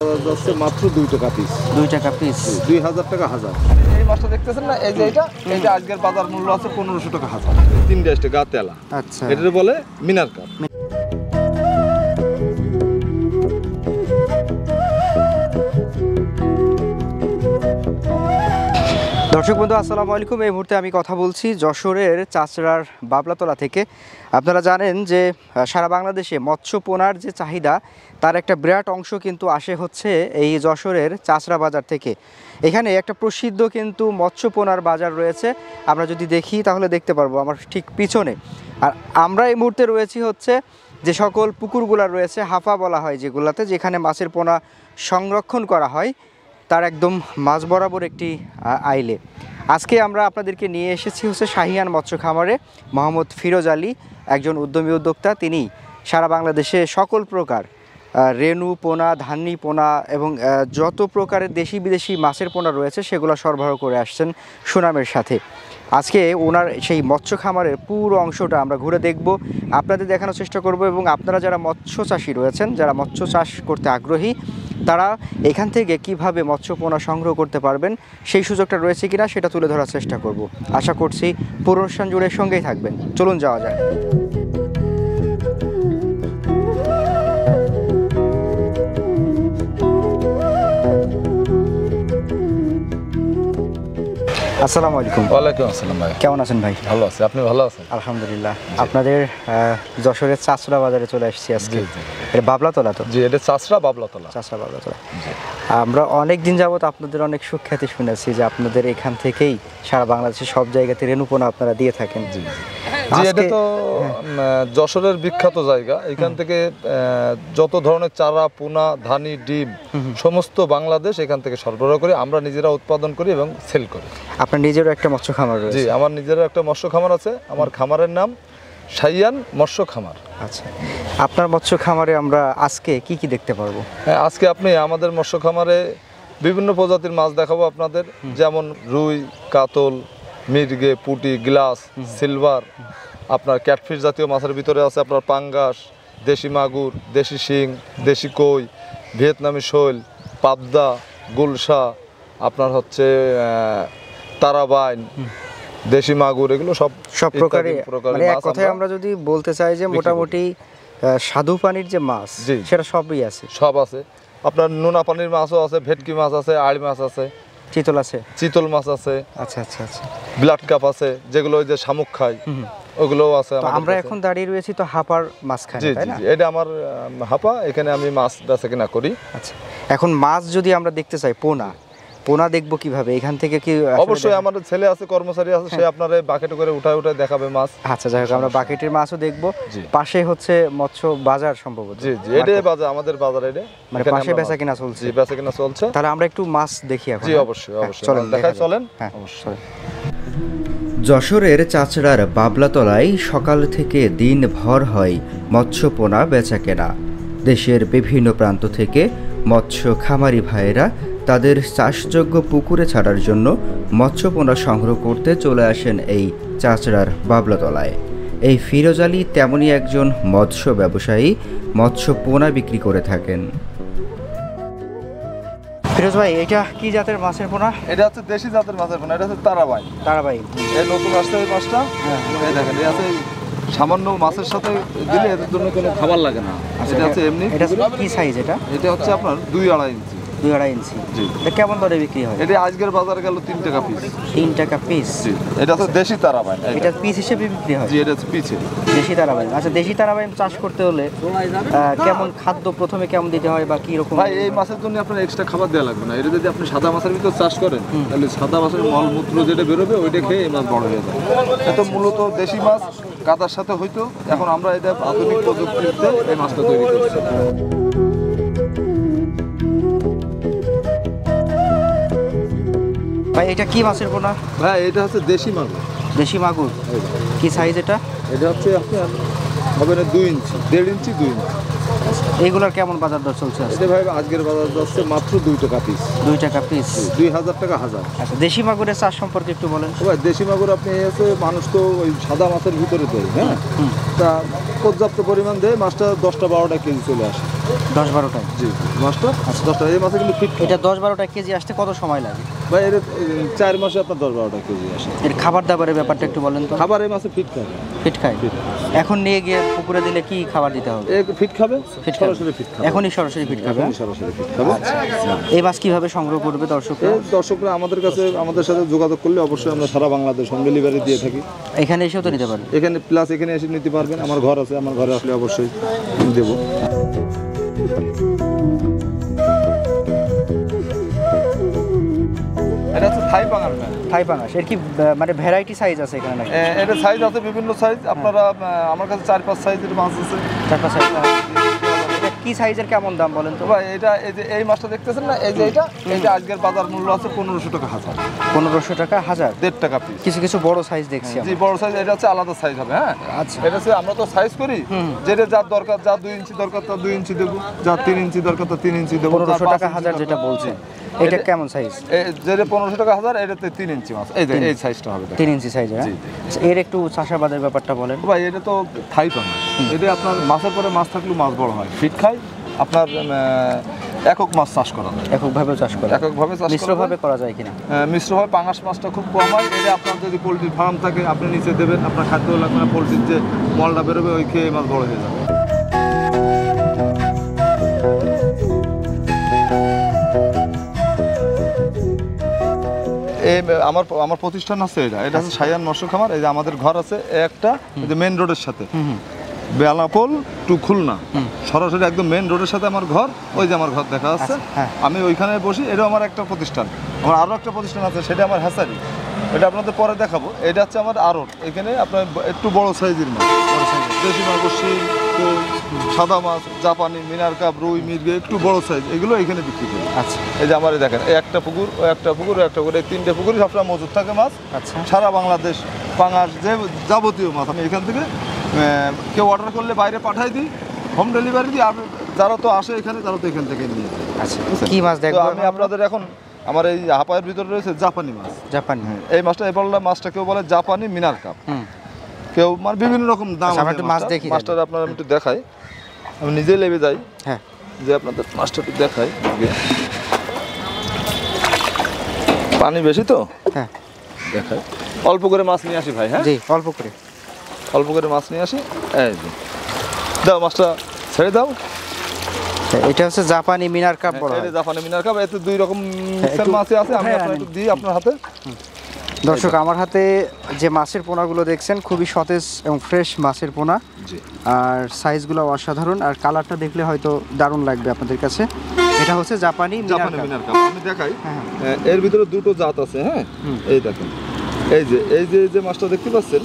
যাচ্ছে মাত্র 2 টাকা পিস। 2 টাকা পিস, 2000 টাকা হাজার। এই মাছটা দেখতেছেন না, এই যে এটা আজকের বাজার মূল্য আছে 1500 টাকা হাজার। 3টা আসছে গা তেলা। আচ্ছা, এটারে বলে মিনার কাপ। দর্শক বন্ধু আসসালামু আলাইকুম। এই মুহূর্তে আমি কথা বলছি যশোরের চাচড়ার বাবলাতলা থেকে। আপনারা জানেন যে সারা বাংলাদেশে মৎস্য পোনার যে চাহিদা তার একটা বিরাট অংশ কিন্তু আসে হচ্ছে এই যশোরের চাচড়া বাজার থেকে। এখানে একটা প্রসিদ্ধ কিন্তু মৎস্য পোনার বাজার রয়েছে। আমরা যদি দেখি তাহলে দেখতে পারবো আমার ঠিক পিছনে। আর আমরা এই মুহূর্তে রয়েছি হচ্ছে যে সকল পুকুরগুলো রয়েছে, হাফা বলা হয় যেগুলাতে, যেখানে মাছের পোনা সংরক্ষণ করা হয়, তার একদম মাঝ বরাবর একটি আইলে। আজকে আমরা আপনাদেরকে নিয়ে এসেছি হচ্ছে শাহিয়ান মৎস্য খামারে। মোহাম্মদ ফিরোজ আলী একজন উদ্যমী উদ্যোক্তা। তিনি সারা বাংলাদেশে সকল প্রকার রেণু পোনা, ধান্নি পোনা এবং যত প্রকারের দেশি বিদেশি মাছের পোনা রয়েছে সেগুলো সরবরাহ করে আসছেন সুনামের সাথে। আজকে ওনার সেই মৎস্য খামারের পুরো অংশটা আমরা ঘুরে দেখব, আপনাদের দেখানোর চেষ্টা করব। এবং আপনারা যারা মৎস্য চাষি রয়েছেন, যারা মৎস্য চাষ করতে আগ্রহী, তারা এখান থেকে কিভাবে মৎস্য পোনা সংগ্রহ করতে পারবেন সেই সুযোগটা রয়েছে কিনা সেটা তুলে ধরার চেষ্টা করব। আশা করছি পুরো অনুষ্ঠান জুড়ে সঙ্গেই থাকবেন। চলুন যাওয়া যায়। আসসালামু আলাইকুম। ওয়ালাইকুম আসসালাম ভাই। কেমন আছেন ভাই? ভালো আছি, আপনি ভালো আছেন? আলহামদুলিল্লাহ। আপনাদের যশোরের চাচড়া বাজারে চলে আসছি আজকে। এটা বাবলাতলা তো? জি, এটা চাচড়া বাবলাতলা। চাচড়া বাবলাতলা। আমরা অনেক দিন যাবত আপনাদের অনেক সুখ্যাতি শুনেছি যে আপনাদের এখান থেকেই সারা বাংলাদেশের সব জায়গাতে রেণুপোনা আপনারা দিয়ে থাকেন। জি জি, এটা তো যশোরের বিখ্যাত জায়গা। এখান থেকে যত ধরনের চারা, পোনা, ধানি, ডিম সমস্ত বাংলাদেশ এখান থেকে সরবরাহ করি। আমরা নিজেরা উৎপাদন করি এবং সেল করি। আপনার নিজেরও একটা মৎস্য খামার রয়েছে? জি, আমার নিজেরও একটা মৎস্য খামার আছে। আমার খামারের নাম শাহিয়ান মৎস্য খামার। আচ্ছা, আপনার মৎস্য খামারে আমরা আজকে কি কি দেখতে পারবো? হ্যাঁ, আজকে আপনি আমাদের মৎস্য খামারে বিভিন্ন প্রজাতির মাছ দেখাবো আপনাদের, যেমন রুই, কাতল, মির্গে, পুঁটি, গ্লাস, সিলভার, আপনার ক্যাটফিশ জাতীয় মাছের ভিতরে আছে আপনার পাঙ্গাস, দেশি মাগুর, দেশি শিং, দেশি কই, ভিয়েতনামি শৈল, পাবদা, গুলশা, আপনার হচ্ছে তারাবাইন, দেশি মাগুর, এগুলো সব প্রকারের মানে এক কথায় আমরা যদি বলতে চাই যে মোটামুটি স্বাদু পানির যে মাছ সেটা সবই আছে। সব আছে। আপনার নোনা পানির মাছও আছে, ভেটকি মাছ আছে, আড়ি মাছ আছে, চিতল আছে, চিতল মাছ আছে। আচ্ছা আচ্ছা আচ্ছা। ব্লাড কাপ আছে, যেগুলো ওই যে শামুক খায়, ওগুলোও আছে। আমরা এখন দাঁড়িয়ে রয়েছি তো হাপার মাঝখানে, তাই না? এটা আমার হাপা, এখানে আমি মাছ বেচা কিনা করি। আচ্ছা, এখন মাছ যদি আমরা দেখতে চাই, পোনা দেখবো কিভাবে? এখান থেকে কি? অবশ্যই আমার ছেলে আছে, কর্মচারী আছে, সে আপনার বাকেটে করে উঠায় দেখাবে মাছ। আচ্ছা, যাই হোক, আমরা বাকেটের মাছও দেখবো। পাশে হচ্ছে মৎস্য বাজার সম্ভবত। জি জি, এটাই বাজার, আমাদের বাজার এটা। মানে পাশে বেচা কিনা চলছে? জি, বেচা কিনা চলছে। তাহলে আমরা একটু মাছ দেখি এখন। জি অবশ্যই অবশ্যই, চলেন দেখাই, চলেন। হ্যাঁ অবশ্যই। যশোরের চাচড়ার বাবলাতলায় সকাল থেকে দিন ভর হয় মৎস্য পোনা বেচা কেনা। দেশের বিভিন্ন প্রান্ত থেকে মৎস্য খামারি ভাইয়েরা তাদের চাষযোগ্য পুকুরে ছাড়ার জন্য মৎস্য পোনা সংগ্রহ করতে চলে আসেন এই চাচড়ার বাবলাতলায়। এই ফিরোজ আলী তেমনই একজন মৎস্য ব্যবসায়ী, মৎস্য পোনা বিক্রি করে থাকেন। ফিরোজ ভাই, এটা কি জাতের মাছের পোনা? এটা হচ্ছে দেশি জাতের মাছের পোনা, এটা হচ্ছে তারাবাই। তারাবাই, এই নতুন আসছে এই মাছটা। এই দেখেন, এই আছে সামান্য মাছের সাথে দিলে এদের জন্য কোনো খাবার লাগে না। এটা হচ্ছে এমনি। এটা কি সাইজ? এটা হচ্ছে আপনার 2-2.5 ইঞ্চি। 2-2.5 ইঞ্চি। জি। এটা কেমন দরে বিক্রি হয়? এটা আজকের বাজারে গেল 3 টাকা পিস। 3 টাকা পিস? জি। এটা হচ্ছে দেশি তারাবাই। এটা পিস হিসেবে বিক্রি হয়? জি, এটা হচ্ছে পিস দেশি তারাবাই। আচ্ছা, দেশি তারাবাই চাষ করতে হলে কেমন খাদ্য প্রথমে কেমন দিতে হয় বা কি রকম? ভাই, এই মাছের জন্য আপনার এক্সট্রা খাবার দেওয়া লাগবে না। এটা যদি আপনি সাদা মাছের ভিতর চাষ করেন, তাহলে সাদা মাছের মলমূত্র যেটা বেরোবে ওইটা খেয়ে এই মাছ বড় হয়ে যাবে। এটা মূলত দেশি মাছ কাদার সাথে হইতো, এখন আমরা এটা আধুনিক প্রযুক্তিতে এই মাছটা তৈরি করছি। ভাই, এটা কি মাছের পোনা? ভাই, এটা হচ্ছে দেশি মাগুর। দেশি মাগুর? কি সাইজ এটা? এটা হচ্ছে আপনার হবে না 2 ইঞ্চি, 1.5 ইঞ্চি, 2 ইঞ্চি। এইগুলোর কেমন বাজার দর চলছে? এটা ভাই আজকের বাজার যাচ্ছে মাত্র 2 টাকা পিস। 2 টাকা পিস? 2000 টাকা হাজার। আচ্ছা, দেশি মাগুরের চাষ সম্পর্কে একটু বলেন। ভাই, দেশি মাগুর আপনি এসে মানুষ তো ওই সাদা মাছের ভিতরে দেয়, হ্যাঁ, তা পর্যাপ্ত পরিমাণ দেয়, মাছটা 10-12টা কেজি চলে আসে। 10-12টায়। জি মাছটা 10টা, এই মাছে কিন্তু ফিট এটা 10-12টা কেজি আসতে কত সময় লাগে? ভাই এর 4 মাসে আপনার 10-12টা কেজি আসে। এর খাবার দাবারের ব্যাপারটা একটু বলেন তো। খাবার এই মাছে ফিট খাবে, ফিট খায়। এখন নিয়ে গিয়ে পুকুরে দিলে কি খাবার দিতে হবে? ফিট খাবে, ফিট খাবে। সরাসরি ফিট খাবে, এখনই সরাসরি ফিট খাবে। এখনই সরাসরি ফিট খাবে। এই মাছ কিভাবে সংগ্রহ করবে দর্শকরা? দর্শকরা আমাদের কাছে আমাদের সাথে যোগাযোগ করলে অবশ্যই আমরা সারা বাংলাদেশ হোম ডেলিভারি দিয়ে থাকি। এখানে এসেও তো নিতে পারবে? এখানে প্লাস এখানে এসে নিতে পারবেন। আমার ঘর আছে, আমার ঘরে আসলে অবশ্যই দেবো। এটা হচ্ছে থাই পাঙাশ। থাই পাঙাশ। এর কি মানে ভ্যারাইটি সাইজ আছে এখানে নাকি? এটা সাইজ আছে বিভিন্ন সাইজ। আপনারা আমার কাছে 4-5 সাইজের মাছ আছে। 4-5 সাইজ। এটা কি সাইজের কেমন দাম বলেন তো? ভাই এটা এই যে এই মাছটা দেখতেছেন না, এই যে এটা আজকের বাজার মূল্য আছে 1500 টাকা হাজার। 1500 টাকা হাজার? 1.5 টাকা পিস। কিছু কিছু বড় সাইজ দেখছি জি বড় সাইজ, এটা হচ্ছে আলাদা সাইজ হবে। হ্যাঁ আচ্ছা। এটা হচ্ছে আমরা তো সাইজ করি, যেটা যার দরকার, যা 2 ইঞ্চি দরকার তার 2 ইঞ্চি দেবো, যা 3 ইঞ্চি দরকার তার 3 ইঞ্চি দেবো। 1500 টাকা হাজার যেটা বলছেন, এটা কেমন সাইজ? যেটা 1500 টাকা হাজার, এটাতে 3 ইঞ্চি মাছ। এই যে এই সাইজটা হবে 3 ইঞ্চি সাইজ। জি। এর একটু চাষাবাদের ব্যাপারটা বলেন। ভাই এটা তো থাই পাঙাশ। এটা আপনার মাছের পরে মাছ থাকলেও মাছ বড় হয়, ফিট খায়। আপনার একক মাছ চাষ করা যায়, এককভাবেও চাষ করা, এককভাবে চাষ করা যায়। মিশ্রভাবে করা যায় কিনা? মিশ্রভাবে পাঙাশ মাছটা খুব কম হয়। এটা আপনার যদি পোলট্রির ফার্ম থাকে, আপনি নিচে দেবেন, আপনার খাদ্য লাগবে না, পোলট্রির যে মলটা বেরোবে ওই খেয়ে মাছ বড় হয়ে যাবে। এই আমার প্রতিষ্ঠান আছে, এটা হচ্ছে সায়ান মৎস্য খামার। এই যে আমাদের ঘর আছে একটা, এই যে মেইন রোডের সাথে, বেলাপোল টু খুলনা, সরাসরি একদম মেইন রোডের সাথে আমার ঘর। ওই যে আমার ঘর দেখা যাচ্ছে, আমি ওইখানে বসি। এটাও আমার একটা প্রতিষ্ঠান। আমার আরও একটা প্রতিষ্ঠান আছে, সেটা আমার হ্যাচারি, এটা আপনাদের পরে দেখাবো। এটা হচ্ছে আমার আড়ত। এখানে আপনার একটু বড় সাইজের মাছ, দেশি মাছ, শিং, কই, সাদা মাছ, জাপানি, মিনার কাপ, রুই, মির্গে, একটু বড় সাইজ, এগুলো এখানে বিক্রি করি। আচ্ছা। এই যে আমার দেখেন, এই একটা পুকুর, ও একটা পুকুর, ও একটা পুকুর, এই 3টে পুকুরই সবসময় মজুদ থাকে মাছ। আচ্ছা। সারা বাংলাদেশ পাঙাশ যে যাবতীয় মাছ আমি এখান থেকে কেউ অর্ডার করলে বাইরে পাঠাই দিই, হোম ডেলিভারি দিই। আর যারা তো আসে এখানে, তারা তো এখান থেকে নিয়ে যায়। আচ্ছা, কি মাছ তো দেখবো আমি আপনাদের এখন আমার এই হাপায়ের ভিতরে রয়েছে জাপানি মাছ। জাপানি। এই মাছটা, এই বললাম মাছটা কেউ বলে জাপানি মিনার কাপ, কেউ মানে বিভিন্ন রকম দাম। আমরা একটু মাছ দেখি। মাছটা আপনার আমি একটু দেখাই, আমি নিজেই লেবে যাই। হ্যাঁ, যে আপনাদের মাছটা একটু দেখাই। পানি বেশি তো, হ্যাঁ দেখাই। অল্প করে মাছ নিয়ে আসি ভাই। হ্যাঁ জি, অল্প করে, অল্প করে মাছ নিয়ে আসি। এই যে দাও, মাছটা ছেড়ে দাও। এটা হচ্ছে জাপানি মিনার কাপ বলা হয়। এটা জাপানি মিনার কাপ। এতে 2 রকম মিক্সার মাছ আছে। আমি আপনাকে একটু দিই আপনার হাতে। দর্শক, আমার হাতে যে মাছের পোনাগুলো দেখছেন, খুবই সতেজ এবং ফ্রেশ মাছের পোনা। জি। আর সাইজগুলো অসাধারণ, আর কালারটা দেখলে হয়তো দারুণ লাগবে আপনাদের কাছে। এটা হচ্ছে জাপানি মিনার কাপ। আমি দেখাই, এর ভিতরে 2টো জাত আছে। হ্যাঁ, এই দেখেন, এই যে মাছটা দেখতে পাচ্ছেন,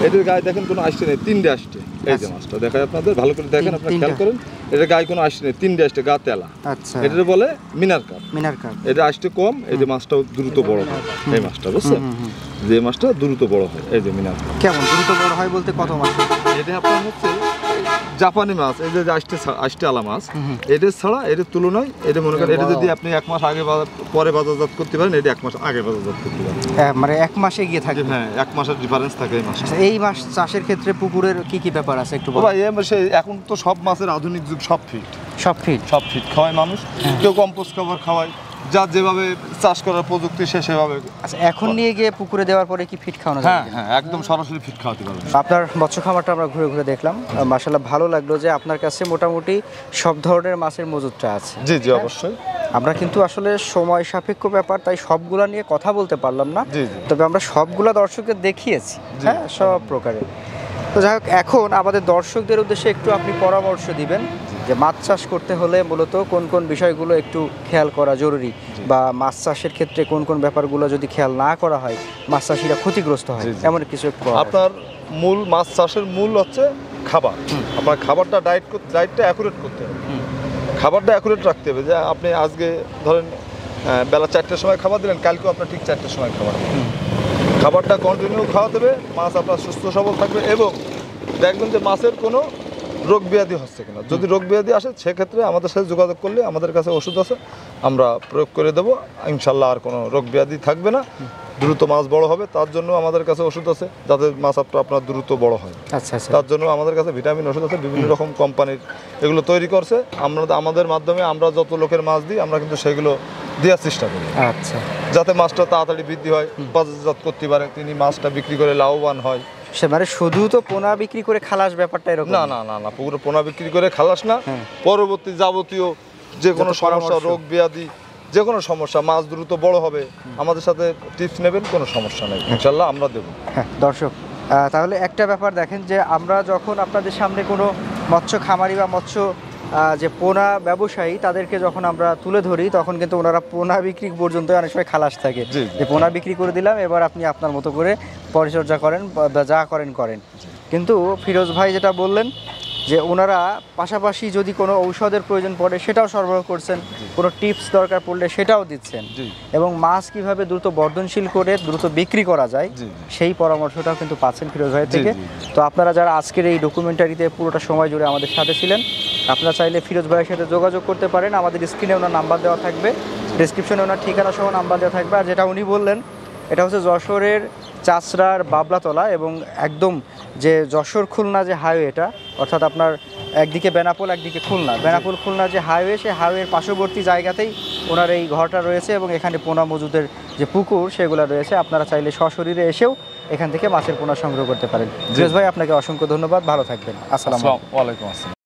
এটার গায়ে দেখেন কোনো আইসে নেই, 3টে আসছে। এই যে মাছটা দেখাই আপনাদের, ভালো করে দেখেন, আপনারা খেয়াল করেন। এটার গায়ে কোনো আইসে নেই, 3টে আসছে, গা তেলা। আচ্ছা, এটা বলে মিনার কাপ। মিনার কাপ। এটা আসতে কম। এই যে মাছটা দ্রুত বড় হয়, এই মাছটা বুঝছেন, যে মাছটা দ্রুত বড় হয়। এই যে মিনার কাপ। কেমন দ্রুত বড় হয় বলতে কত মাস? এটা আপনার হচ্ছে জাপানি মাছ। এই যে আষ্টে আলা মাছ, এদের ছাড়া এদের তুলনায় এটা মনে করেন, এটা যদি আপনি 1 মাস আগে পরে বাজারজাত করতে পারেন, এটা 1 মাস আগে বাজারজাত করতে পারেন। মানে 1 মাস এগিয়ে থাকে। হ্যাঁ, 1 মাসের ডিফারেন্স থাকে এই মাসে। এই মাছ চাষের ক্ষেত্রে পুকুরের কি কি ব্যাপার আছে একটু বলুন। ভাই এখন তো সব মাছের আধুনিক যুগ, সব ফিট খাওয়ায় মানুষ। কেউ কম্পোস্ট খাবার খাওয়ায়, যার যেভাবে চাষ করার প্রযুক্তি সে সেভাবে। আচ্ছা, এখন নিয়ে গিয়ে পুকুরে দেওয়ার পরে কি ফিট খাওয়ানো যাবে? হ্যাঁ, একদম সরাসরি ফিট খাওয়াতে পারবেন। আপনার মৎস্য খামারটা আমরা ঘুরে ঘুরে দেখলাম, মাশাআল্লাহ ভালো লাগলো যে আপনার কাছে মোটামুটি সব ধরনের মাছের মজুদটা আছে। জি জি, অবশ্যই। আমরা কিন্তু আসলে সময় সাপেক্ষ ব্যাপার, তাই সবগুলা নিয়ে কথা বলতে পারলাম না। জি জি। তবে আমরা সবগুলা দর্শকদের দেখিয়েছি, হ্যাঁ, সব প্রকারের। তো যাই হোক, এখন আমাদের দর্শকদের উদ্দেশ্যে একটু আপনি পরামর্শ দিবেন যে মাছ চাষ করতে হলে মূলত কোন কোন বিষয়গুলো একটু খেয়াল করা জরুরি, বা মাছ চাষের ক্ষেত্রে কোন কোন ব্যাপারগুলো যদি খেয়াল না করা হয় মাছ চাষিরা ক্ষতিগ্রস্ত হয়, এমন কিছু একটু। আপনার মাছ চাষের মূল হচ্ছে খাবার। আপনার খাবারটা ডায়েটটা অ্যাকুরেট করতে হবে। খাবারটা অ্যাকুরেট রাখতে হবে, যে আপনি আজকে ধরেন বেলা 4টার সময় খাবার দিলেন, কালকেও আপনার ঠিক 4টার সময় খাবার দিবেন। খাবারটা কন্টিনিউ খাওয়াতে হবে, মাছ আপনার সুস্থ সবল থাকবে। এবং দেখবেন যে মাছের কোনো রোগ ব্যাধি হচ্ছে কিনা। যদি রোগ ব্যাধি আসে, সেক্ষেত্রে আমাদের সাথে যোগাযোগ করলে আমাদের কাছে ওষুধ আছে, আমরা প্রয়োগ করে দেবো। ইনশাল্লাহ আর কোনো রোগ ব্যাধি থাকবে না। দ্রুত মাছ বড় হবে, তার জন্য আমাদের কাছে ওষুধ আছে যাতে মাছ আপনার দ্রুত বড় হয়। আচ্ছা আচ্ছা। তার জন্য আমাদের কাছে ভিটামিন ওষুধ আছে, বিভিন্ন রকম কোম্পানির এগুলো তৈরি করছে। আমাদের মাধ্যমে আমরা যত লোকের মাছ দিই আমরা কিন্তু সেগুলো দেওয়ার চেষ্টা করি, আচ্ছা, যাতে মাছটা তাড়াতাড়ি বৃদ্ধি হয়, বাজারজাত করতে পারে, তিনি মাছটা বিক্রি করে লাভবান হয়। সে মানে শুধু তো পোনা বিক্রি করে খালাস ব্যাপারটা এরকম না না না না, পুরো পোনা বিক্রি করে খালাস না, পরবর্তী যাবতীয় যে কোনো যত সমস্যা, পরামর্শ। রোগ ব্যাধি, যে কোনো সমস্যা, মাছ দ্রুত বড় হবে, আমাদের সাথে টিপস নেবেন, কোনো সমস্যা নেই, ইনশাল্লাহ আমরা দেবো। হ্যাঁ দর্শক, তাহলে একটা ব্যাপার দেখেন যে আমরা যখন আপনাদের সামনে কোনো মৎস্য খামারি বা মৎস্য যে পোনা ব্যবসায়ী তাদেরকে যখন আমরা তুলে ধরি তখন কিন্তু ওনারা পোনা বিক্রি পর্যন্ত অনেক সময় খালাস থাকে, জি, জি। যে পোনা বিক্রি করে দিলাম, এবার আপনি আপনার মতো করে পরিচর্যা করেন বা যা করেন করেন। কিন্তু ফিরোজ ভাই যেটা বললেন যে ওনারা পাশাপাশি যদি কোনো ঔষধের প্রয়োজন পড়ে সেটাও সরবরাহ করছেন, কোনো টিপস দরকার পড়লে সেটাও দিচ্ছেন, জি। এবং মাছ কিভাবে দ্রুত বর্ধনশীল করে দ্রুত বিক্রি করা যায় জি, জি। সেই পরামর্শটাও কিন্তু পাচ্ছেন ফিরোজ ভাইয়ের জি, থেকে। জি, তো আপনারা যারা আজকের এই ডকুমেন্টারিতে পুরোটা সময় জুড়ে আমাদের সাথে ছিলেন, আপনারা চাইলে ফিরোজ ভাইয়ের সাথে যোগাযোগ করতে পারেন। আমাদের স্ক্রিনে ওনার নাম্বার দেওয়া থাকবে, ডিসক্রিপশনে ওনার ঠিকানা সহ নাম্বার দেওয়া থাকবে। আর যেটা উনি বললেন এটা হচ্ছে যশোরের চাচড়ার বাবলাতলা, এবং একদম যে যশোর খুলনা যে হাইওয়েটা, অর্থাৎ আপনার একদিকে বেনাপোল একদিকে খুলনা, বেনাপোল খুলনা যে হাইওয়ে, সেই হাইওয়ের পার্শ্ববর্তী জায়গাতেই ওনার এই ঘরটা রয়েছে, এবং এখানে পোনা মজুদের যে পুকুর সেগুলো রয়েছে। আপনারা চাইলে সশরীরে এসেও এখান থেকে মাছের পোনা সংগ্রহ করতে পারেন। ফিরোজ ভাই আপনাকে অসংখ্য ধন্যবাদ, ভালো থাকবেন, আসসালামু আলাইকুম। ওয়ালাইকুম আসসালাম।